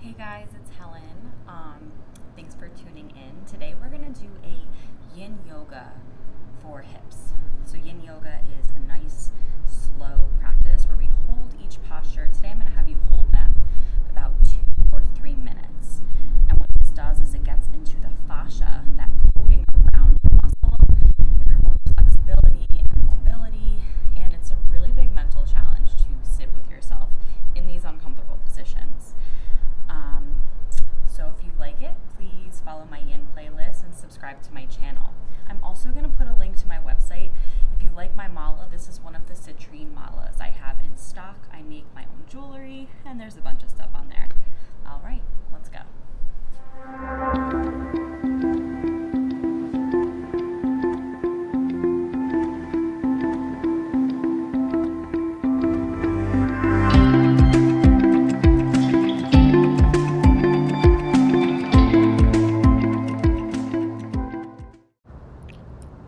Hey guys, it's Helen. Thanks for tuning in. Today we're going to do a yin yoga for hips. So yin yoga is a nice, slow practice where we hold each posture. Today I'm going to have you hold them about 2 or 3 minutes. And what this does is it gets into the fascia, that coating around the muscle. It promotes flexibility and mobility, and it's a really big mental challenge to sit with yourself in these uncomfortable positions. So if you like it, please follow my yin playlist and subscribe to my channel. I'm also going to put a link to my website. If you like my mala, this is one of the citrine malas I have in stock. I make my own jewelry, and there's a bunch of stuff on there. All right, let's go.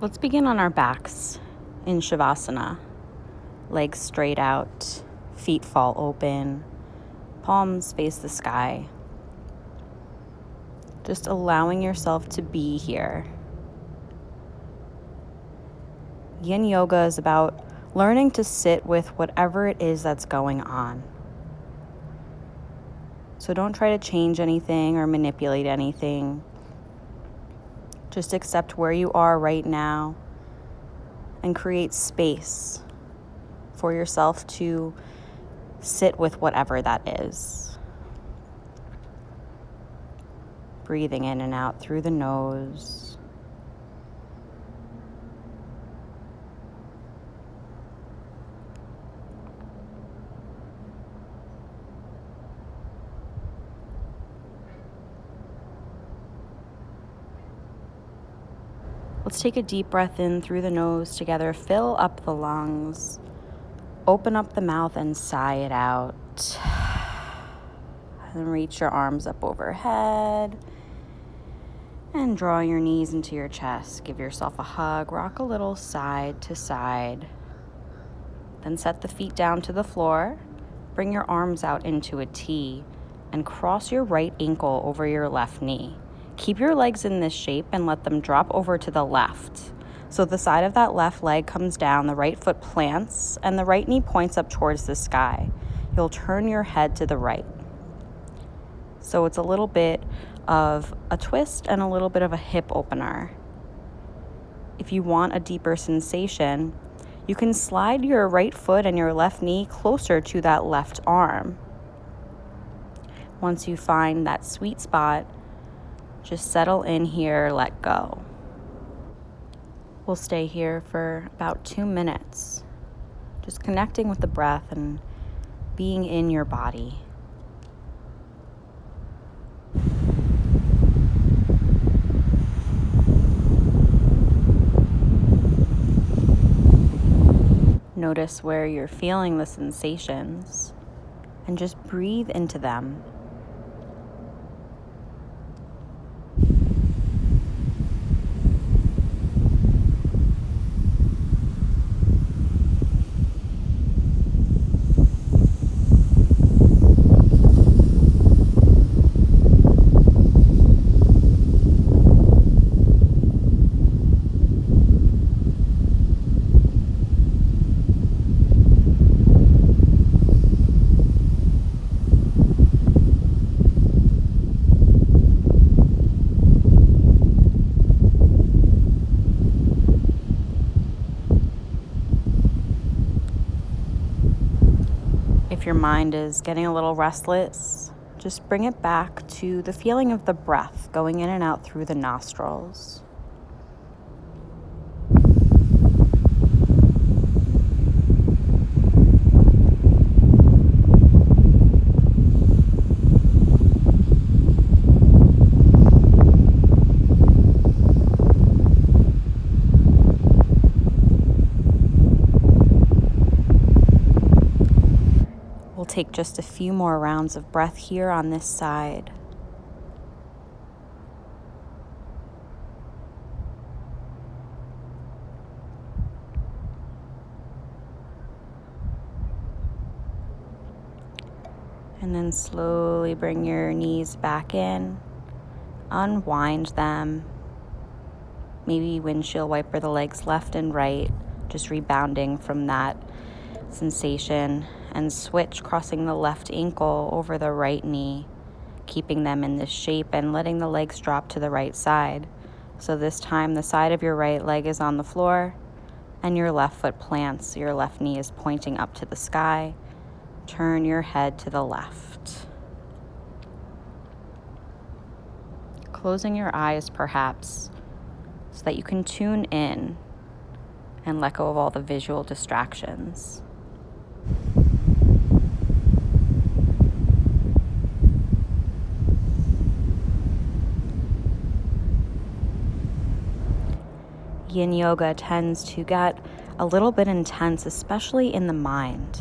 Let's begin on our backs in Shavasana. Legs straight out, feet fall open, palms face the sky. Just allowing yourself to be here. Yin yoga is about learning to sit with whatever it is that's going on. So don't try to change anything or manipulate anything. Just accept where you are right now and create space for yourself to sit with whatever that is. Breathing in and out through the nose. Let's take a deep breath in through the nose together. Fill up the lungs. Open up the mouth and sigh it out. And reach your arms up overhead. And draw your knees into your chest. Give yourself a hug. Rock a little side to side. Then set the feet down to the floor. Bring your arms out into a T. And cross your right ankle over your left knee. Keep your legs in this shape and let them drop over to the left. So the side of that left leg comes down, the right foot plants, and the right knee points up towards the sky. You'll turn your head to the right. So it's a little bit of a twist and a little bit of a hip opener. If you want a deeper sensation, you can slide your right foot and your left knee closer to that left arm. Once you find that sweet spot, just settle in here, let go. We'll stay here for about 2 minutes, just connecting with the breath and being in your body. Notice where you're feeling the sensations and just breathe into them. If your mind is getting a little restless, just bring it back to the feeling of the breath going in and out through the nostrils. We'll take just a few more rounds of breath here on this side. And then slowly bring your knees back in, unwind them. Maybe windshield wiper the legs left and right, just rebounding from that sensation, and switch, crossing the left ankle over the right knee, keeping them in this shape and letting the legs drop to the right side. So this time the side of your right leg is on the floor and your left foot plants. Your left knee is pointing up to the sky. Turn your head to the left. Closing your eyes perhaps so that you can tune in and let go of all the visual distractions. Yin yoga tends to get a little bit intense, especially in the mind.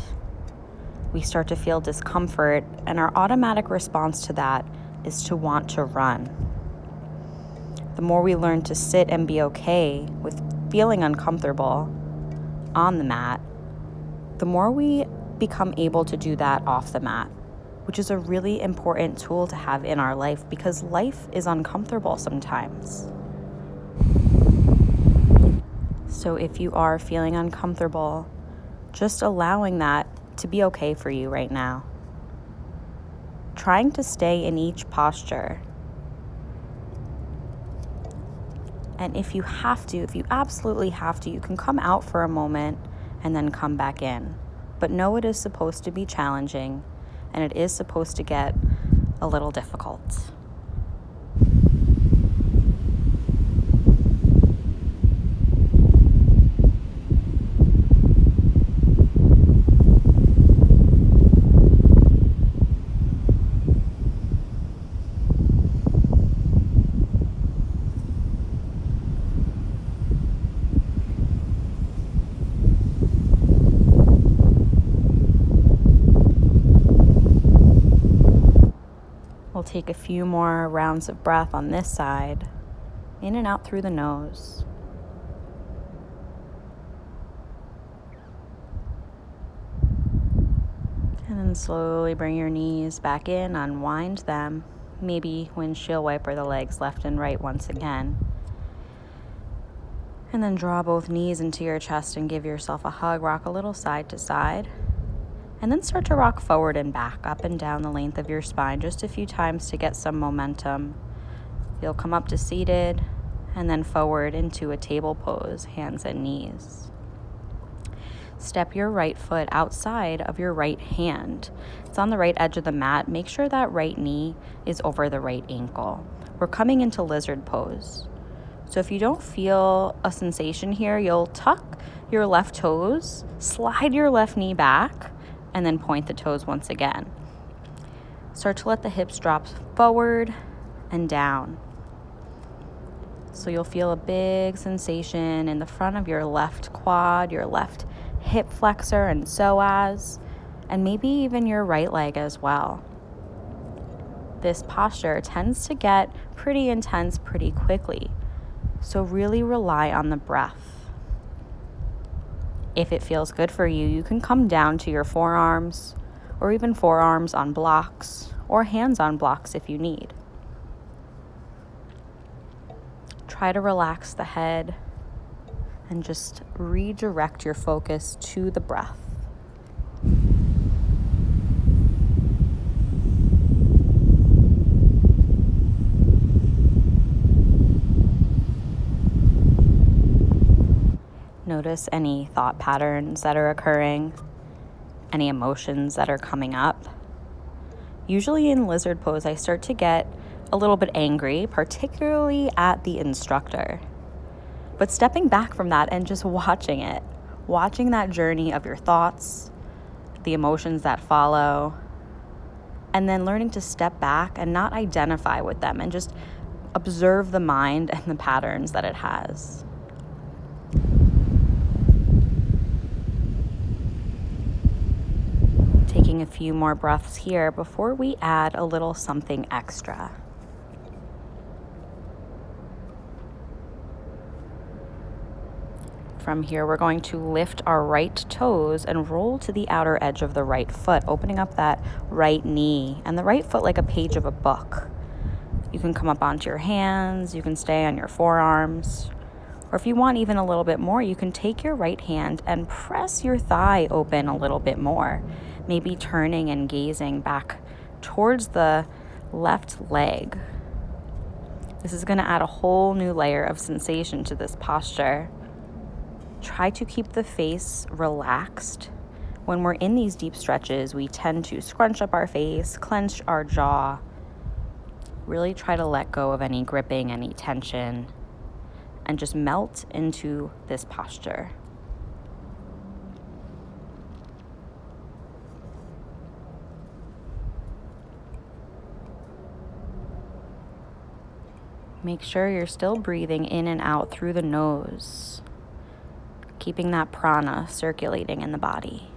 We start to feel discomfort, and our automatic response to that is to want to run. The more we learn to sit and be okay with feeling uncomfortable on the mat, the more we become able to do that off the mat, which is a really important tool to have in our life because life is uncomfortable sometimes. So if you are feeling uncomfortable, just allowing that to be okay for you right now. Trying to stay in each posture. And if you absolutely have to, you can come out for a moment and then come back in. But know it is supposed to be challenging and it is supposed to get a little difficult. We'll take a few more rounds of breath on this side, in and out through the nose. And then slowly bring your knees back in, unwind them. Maybe windshield wiper the legs left and right once again. And then draw both knees into your chest and give yourself a hug. Rock a little side to side. And then start to rock forward and back, up and down the length of your spine, just a few times to get some momentum. You'll come up to seated and then forward into a table pose, hands and knees. Step your right foot outside of your right hand. It's on the right edge of the mat. Make sure that right knee is over the right ankle. We're coming into lizard pose. So if you don't feel a sensation here, you'll tuck your left toes, slide your left knee back, and then point the toes once again. Start to let the hips drop forward and down. So you'll feel a big sensation in the front of your left quad, your left hip flexor and psoas, and maybe even your right leg as well. This posture tends to get pretty intense pretty quickly, so really rely on the breath. If it feels good for you, you can come down to your forearms, or even forearms on blocks, or hands on blocks if you need. Try to relax the head and just redirect your focus to the breath. Notice any thought patterns that are occurring, any emotions that are coming up. Usually in lizard pose, I start to get a little bit angry, particularly at the instructor. But stepping back from that and just watching it, watching that journey of your thoughts, the emotions that follow, and then learning to step back and not identify with them and just observe the mind and the patterns that it has. Taking a few more breaths here before we add a little something extra. From here, we're going to lift our right toes and roll to the outer edge of the right foot, opening up that right knee and the right foot like a page of a book. You can come up onto your hands, you can stay on your forearms, or if you want even a little bit more, you can take your right hand and press your thigh open a little bit more, maybe turning and gazing back towards the left leg. This is going to add a whole new layer of sensation to this posture. Try to keep the face relaxed. When we're in these deep stretches, we tend to scrunch up our face, clench our jaw. Really try to let go of any gripping, any tension, and just melt into this posture. Make sure you're still breathing in and out through the nose, keeping that prana circulating in the body.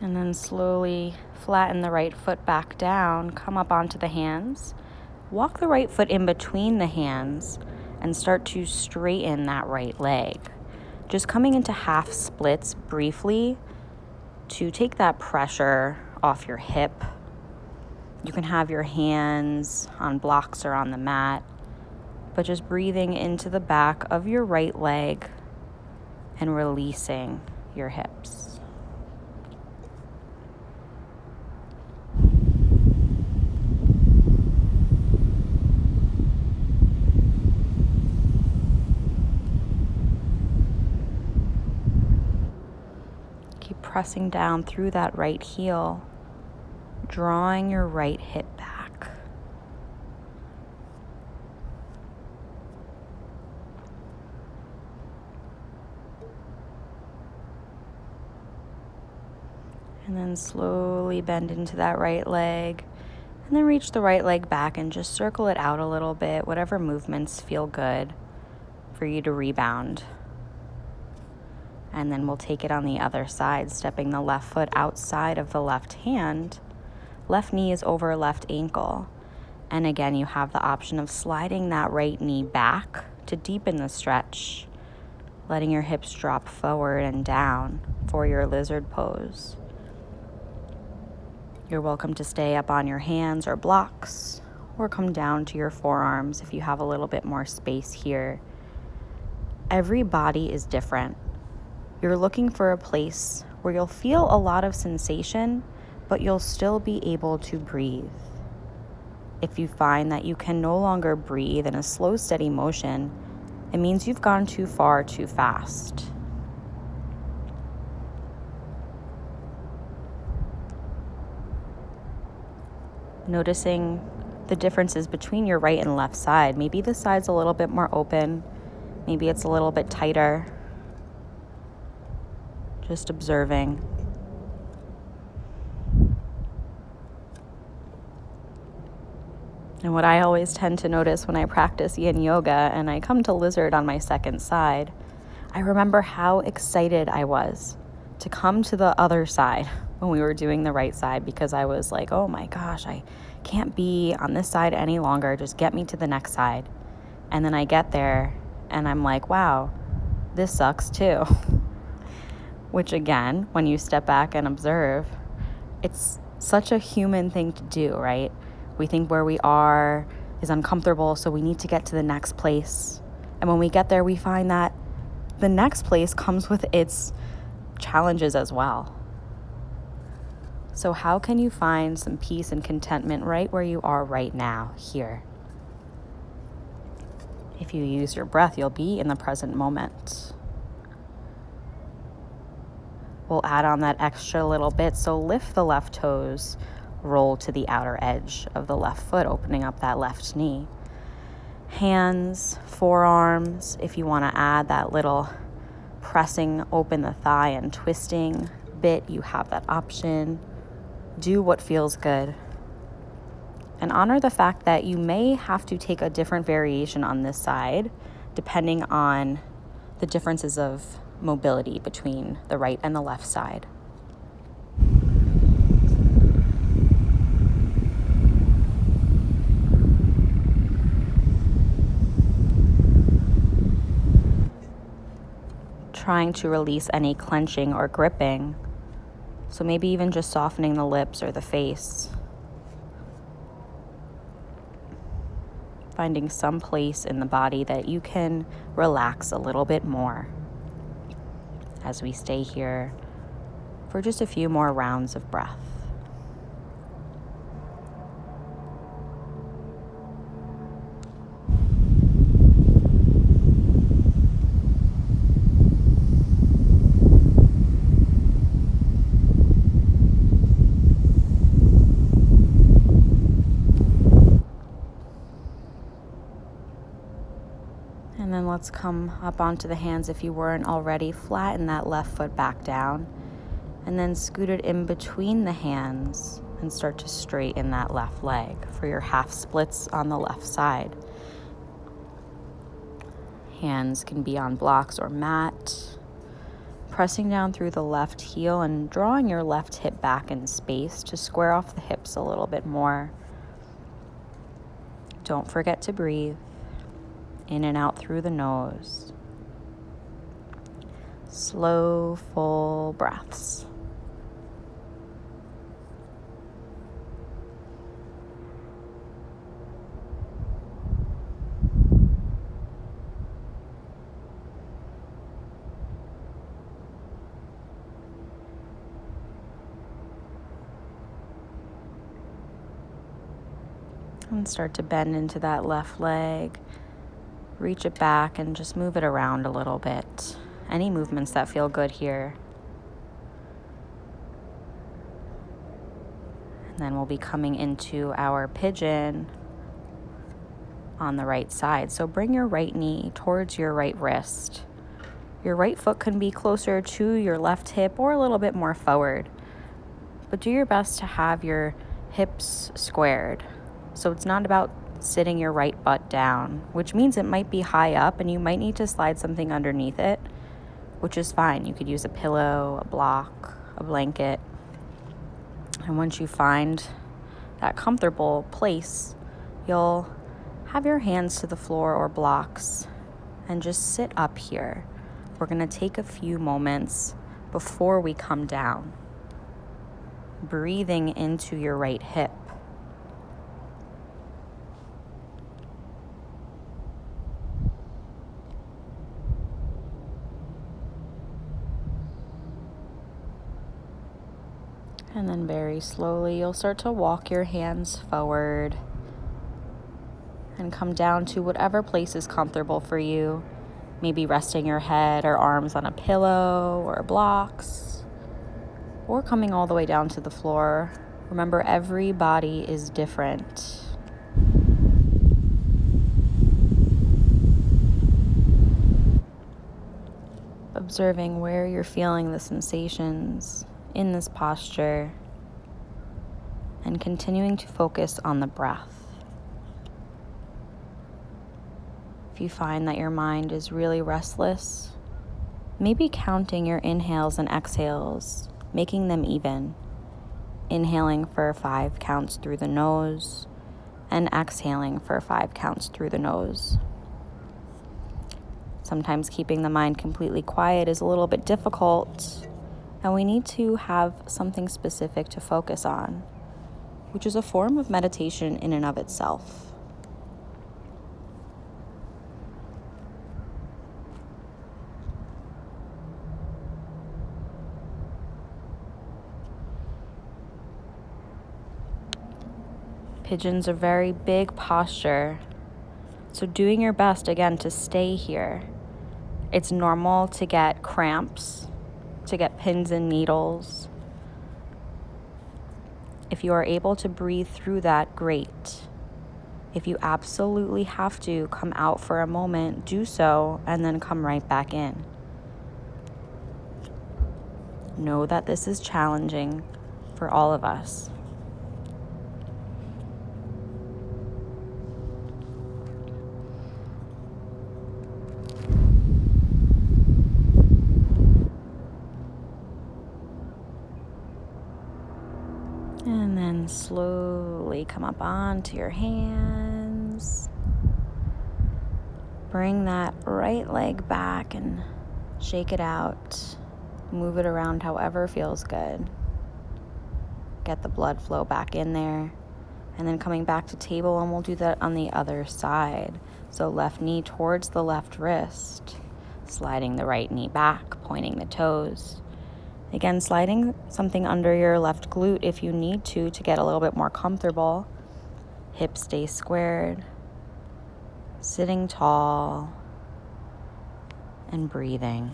And then slowly flatten the right foot back down, come up onto the hands, walk the right foot in between the hands, and start to straighten that right leg. Just coming into half splits briefly to take that pressure off your hip. You can have your hands on blocks or on the mat, but just breathing into the back of your right leg and releasing your hips. Pressing down through that right heel, drawing your right hip back. And then slowly bend into that right leg, and then reach the right leg back and just circle it out a little bit, whatever movements feel good for you to rebound. And then we'll take it on the other side, stepping the left foot outside of the left hand. Left knee is over left ankle. And again, you have the option of sliding that right knee back to deepen the stretch, letting your hips drop forward and down for your lizard pose. You're welcome to stay up on your hands or blocks, or come down to your forearms if you have a little bit more space here. Every body is different. You're looking for a place where you'll feel a lot of sensation, but you'll still be able to breathe. If you find that you can no longer breathe in a slow, steady motion, it means you've gone too far too fast. Noticing the differences between your right and left side. Maybe the side's a little bit more open, maybe it's a little bit tighter. Just observing. And what I always tend to notice when I practice yin yoga and I come to lizard on my second side, I remember how excited I was to come to the other side when we were doing the right side, because I was like, oh my gosh, I can't be on this side any longer. Just get me to the next side. And then I get there and I'm like, wow, this sucks too. Which again, when you step back and observe, it's such a human thing to do, right? We think where we are is uncomfortable, so we need to get to the next place. And when we get there, we find that the next place comes with its challenges as well. So how can you find some peace and contentment right where you are right now, here? If you use your breath, you'll be in the present moment. We'll add on that extra little bit. So lift the left toes, roll to the outer edge of the left foot, opening up that left knee. Hands, forearms, if you want to add that little pressing open the thigh and twisting bit, you have that option. Do what feels good. And honor the fact that you may have to take a different variation on this side, depending on the differences of mobility between the right and the left side. trying to release any clenching or gripping. So maybe even just softening the lips or the face. Finding some place in the body that you can relax a little bit more as we stay here for just a few more rounds of breath. And then let's come up onto the hands if you weren't already. Flatten that left foot back down. And then scoot it in between the hands and start to straighten that left leg for your half splits on the left side. Hands can be on blocks or mat. Pressing down through the left heel and drawing your left hip back in space to square off the hips a little bit more. Don't forget to breathe. In and out through the nose. Slow, full breaths. And start to bend into that left leg. Reach it back and just move it around a little bit. Any movements that feel good here. And then we'll be coming into our pigeon on the right side. So bring your right knee towards your right wrist. Your right foot can be closer to your left hip or a little bit more forward. But do your best to have your hips squared. So it's not about sitting your right butt down, which means it might be high up and you might need to slide something underneath it, which is fine. You could use a pillow, a block, a blanket. And once you find that comfortable place, you'll have your hands to the floor or blocks and just sit up here. We're going to take a few moments before we come down, breathing into your right hip. And then very slowly, you'll start to walk your hands forward and come down to whatever place is comfortable for you. Maybe resting your head or arms on a pillow or blocks, or coming all the way down to the floor. Remember, every body is different. Observing where you're feeling the sensations in this posture and continuing to focus on the breath. If you find that your mind is really restless, maybe counting your inhales and exhales, making them even. Inhaling for 5 counts through the nose and exhaling for 5 counts through the nose. Sometimes keeping the mind completely quiet is a little bit difficult, and we need to have something specific to focus on, which is a form of meditation in and of itself. Pigeon's a very big posture, so doing your best again to stay here. It's normal to get cramps, to get pins and needles. If you are able to breathe through that, great. If you absolutely have to come out for a moment, do so and then come right back in. Know that this is challenging for all of us. And then slowly come up onto your hands. Bring that right leg back and Shake it out. Move it around however feels good. Get the blood flow back in there. And then coming back to table, and we'll do that on the other side. So left knee towards the left wrist. Sliding the right knee back, pointing the toes. Again, sliding something under your left glute if you need to get a little bit more comfortable. Hips stay squared. Sitting tall. And breathing.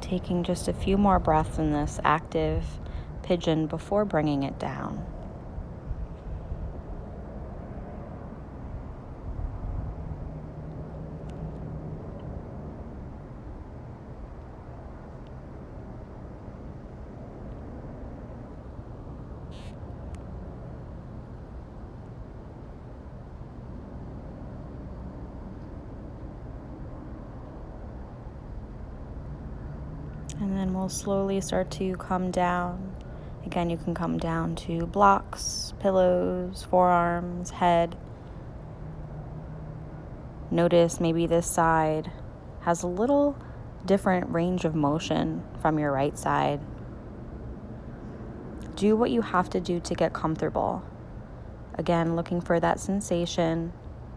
Taking just a few more breaths in this active pigeon before bringing it down. And then we'll slowly start to come down. Again, you can come down to blocks, pillows, forearms, head. Notice maybe this side has a little different range of motion from your right side. Do what you have to do to get comfortable. Again, looking for that sensation,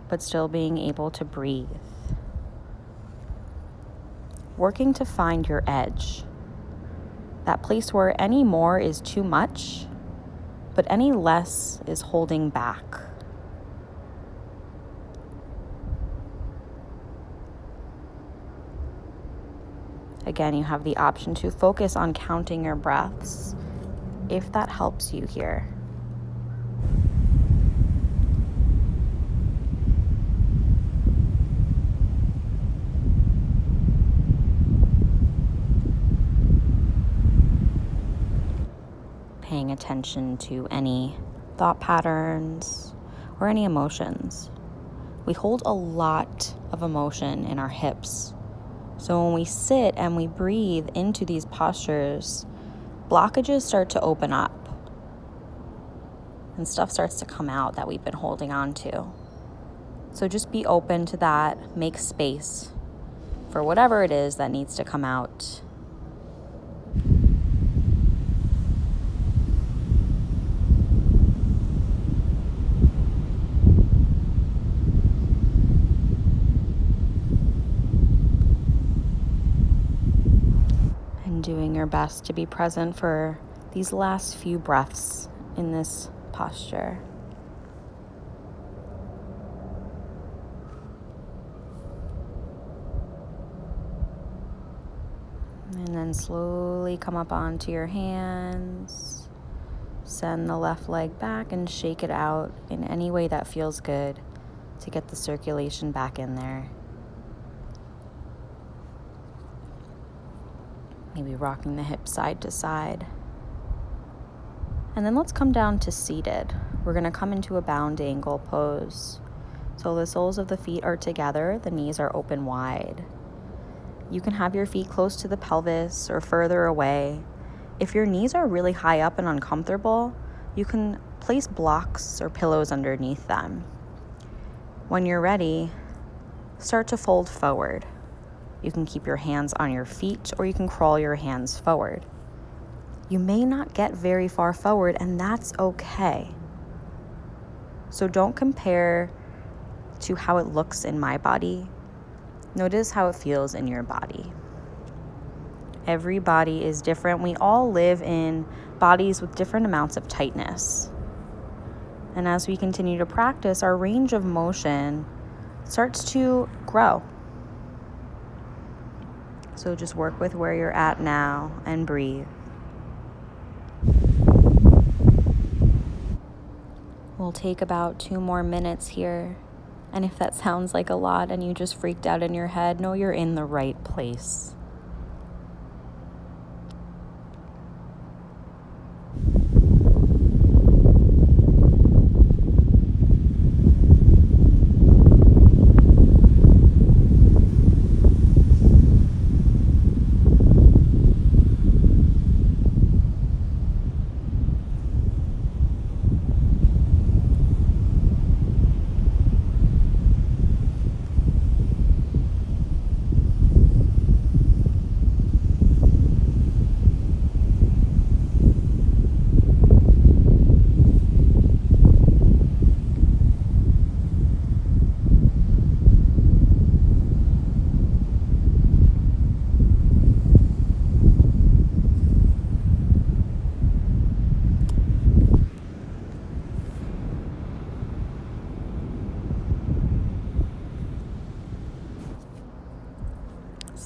but still being able to breathe. Working to find your edge. That place where any more is too much, but any less is holding back. Again, you have the option to focus on counting your breaths, if that helps you here. Paying attention to any thought patterns or any emotions. We hold a lot of emotion in our hips. So when we sit and we breathe into these postures, blockages start to open up and stuff starts to come out that we've been holding on to. So just be open to that. Make space for whatever it is that needs to come out. Doing your best to be present for these last few breaths in this posture. And then slowly come up onto your hands. Send the left leg back and shake it out in any way that feels good to get the circulation back in there. Maybe rocking the hips side to side. And then let's come down to seated. We're going to come into a bound angle pose. So the soles of the feet are together, the knees are open wide. You can have your feet close to the pelvis or further away. If your knees are really high up and uncomfortable, you can place blocks or pillows underneath them. When you're ready, start to fold forward. You can keep your hands on your feet or you can crawl your hands forward. You may not get very far forward, and that's okay. So don't compare to how it looks in my body. Notice how it feels in your body. Every body is different. We all live in bodies with different amounts of tightness. And as we continue to practice, our range of motion starts to grow. So just work with where you're at now and breathe. We'll take about 2 more minutes here. And if that sounds like a lot and you just freaked out in your head, know you're in the right place.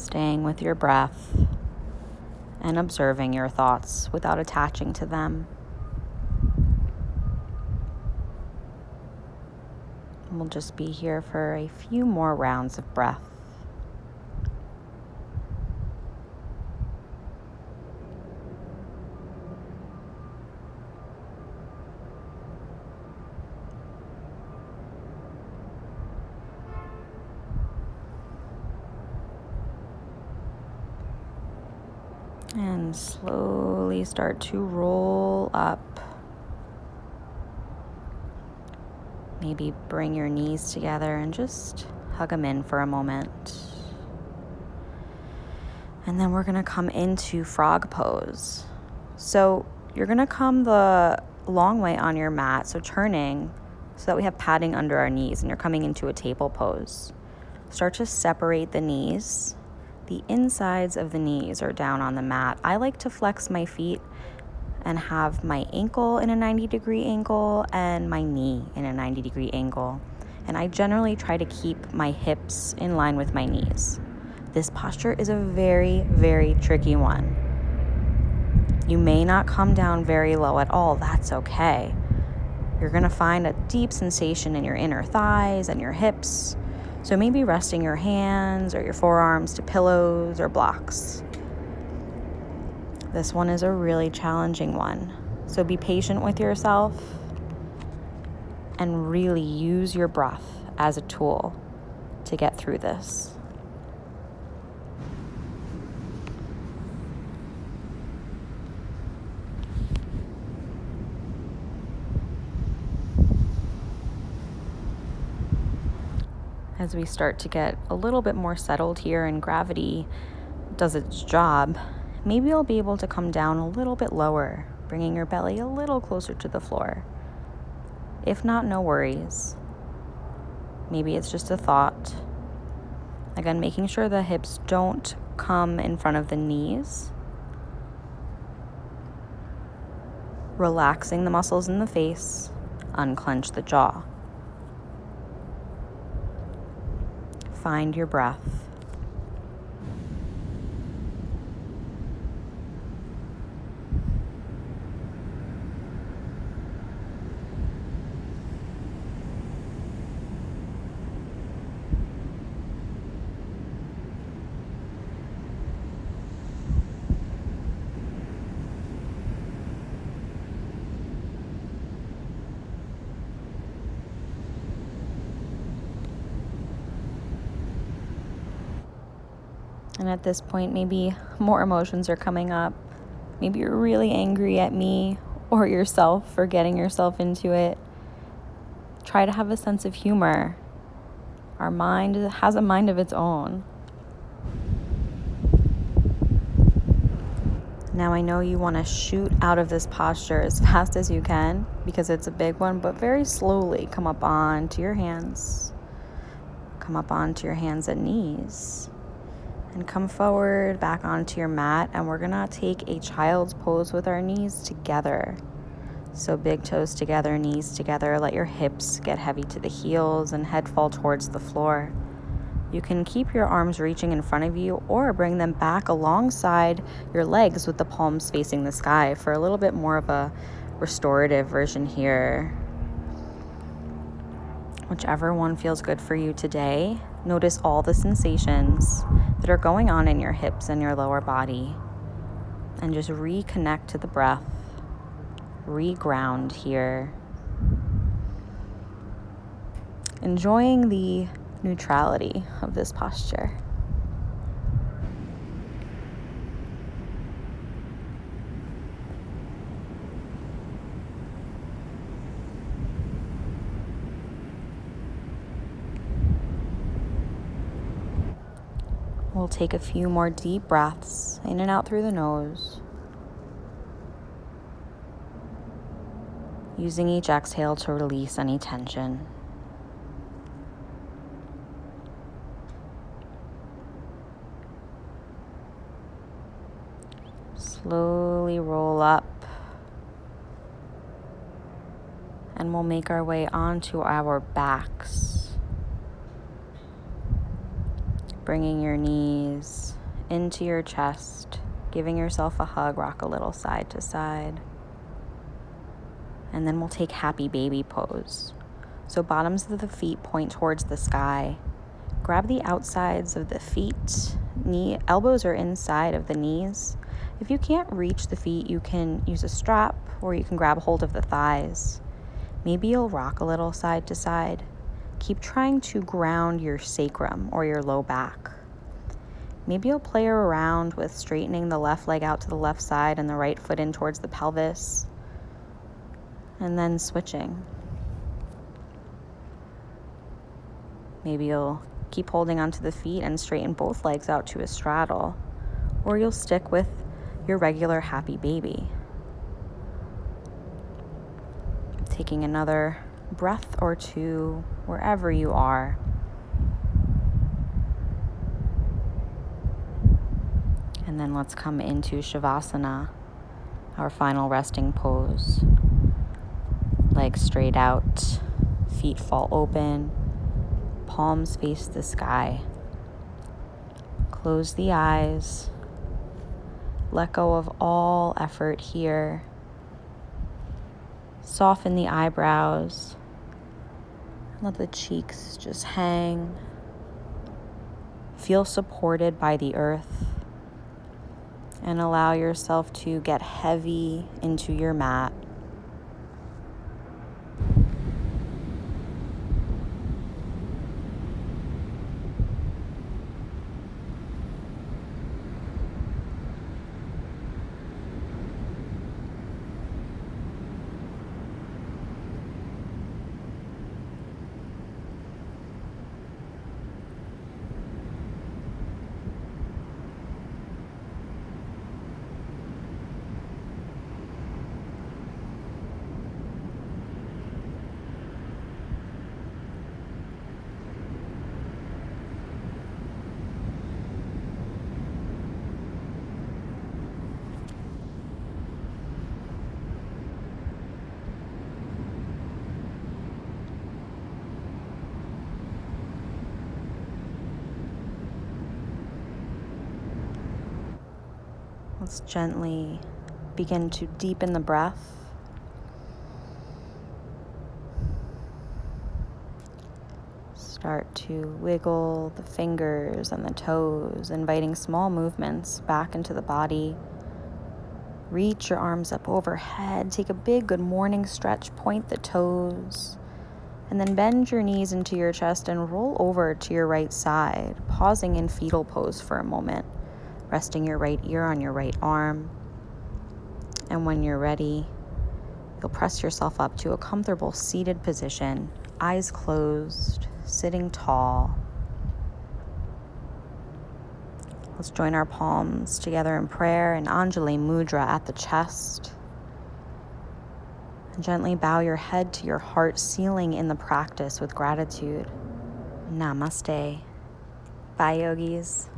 staying with your breath and observing your thoughts without attaching to them. We'll just be here for a few more rounds of breath. And slowly start to roll up. Maybe bring your knees together and just hug them in for a moment. And then we're going to come into frog pose. So you're going to come the long way on your mat, so turning so that we have padding under our knees, and you're coming into a table pose. Start to separate the knees. The insides of the knees are down on the mat. I like to flex my feet and have my ankle in a 90-degree angle and my knee in a 90-degree angle. And I generally try to keep my hips in line with my knees. This posture is a very, very tricky one. You may not come down very low at all. That's okay. You're going to find a deep sensation in your inner thighs and your hips. So maybe resting your hands or your forearms to pillows or blocks. This one is a really challenging one. So be patient with yourself and really use your breath as a tool to get through this. As we start to get a little bit more settled here and gravity does its job, maybe you'll be able to come down a little bit lower, bringing your belly a little closer to the floor. If not, no worries. Maybe it's just a thought. Again, making sure the hips don't come in front of the knees. Relaxing the muscles in the face, unclench the jaw. Find your breath. And at this point, maybe more emotions are coming up. Maybe you're really angry at me or yourself for getting yourself into it. Try to have a sense of humor. Our mind has a mind of its own. Now I know you want to shoot out of this posture as fast as you can because it's a big one, but very slowly come up onto your hands. Come up onto your hands and knees. And come forward back onto your mat, and we're gonna take a child's pose with our knees together. So big toes together, knees together. Let your hips get heavy to the heels and head fall towards the floor. You can keep your arms reaching in front of you or bring them back alongside your legs with the palms facing the sky for a little bit more of a restorative version here. Whichever one feels good for you today. Notice all the sensations that are going on in your hips and your lower body. And just reconnect to the breath. Reground here. Enjoying the neutrality of this posture. We'll take a few more deep breaths in and out through the nose, using each exhale to release any tension. Slowly roll up, and we'll make our way onto our backs. Bringing your knees into your chest, giving yourself a hug, rock a little side to side. And then we'll take happy baby pose. So bottoms of the feet point towards the sky. Grab the outsides of the feet. Elbows are inside of the knees. If you can't reach the feet, you can use a strap or you can grab hold of the thighs. Maybe you'll rock a little side to side. Keep trying to ground your sacrum or your low back. Maybe you'll play around with straightening the left leg out to the left side and the right foot in towards the pelvis. And then switching. Maybe you'll keep holding onto the feet and straighten both legs out to a straddle. Or you'll stick with your regular happy baby. Taking another breath or two wherever you are. And then let's come into Shavasana, our final resting pose. Legs straight out, feet fall open, palms face the sky. Close the eyes. Let go of all effort here. Soften the eyebrows. Let the cheeks just hang. Feel supported by the earth. And allow yourself to get heavy into your mat. Let's gently begin to deepen the breath. Start to wiggle the fingers and the toes, inviting small movements back into the body. Reach your arms up overhead. Take a big good morning stretch. Point the toes. And then bend your knees into your chest and roll over to your right side, pausing in fetal pose for a moment. Resting your right ear on your right arm. And when you're ready, you'll press yourself up to a comfortable seated position, eyes closed, sitting tall. Let's join our palms together in prayer and Anjali Mudra at the chest. And gently bow your head to your heart, sealing in the practice with gratitude. Namaste. Bye, yogis.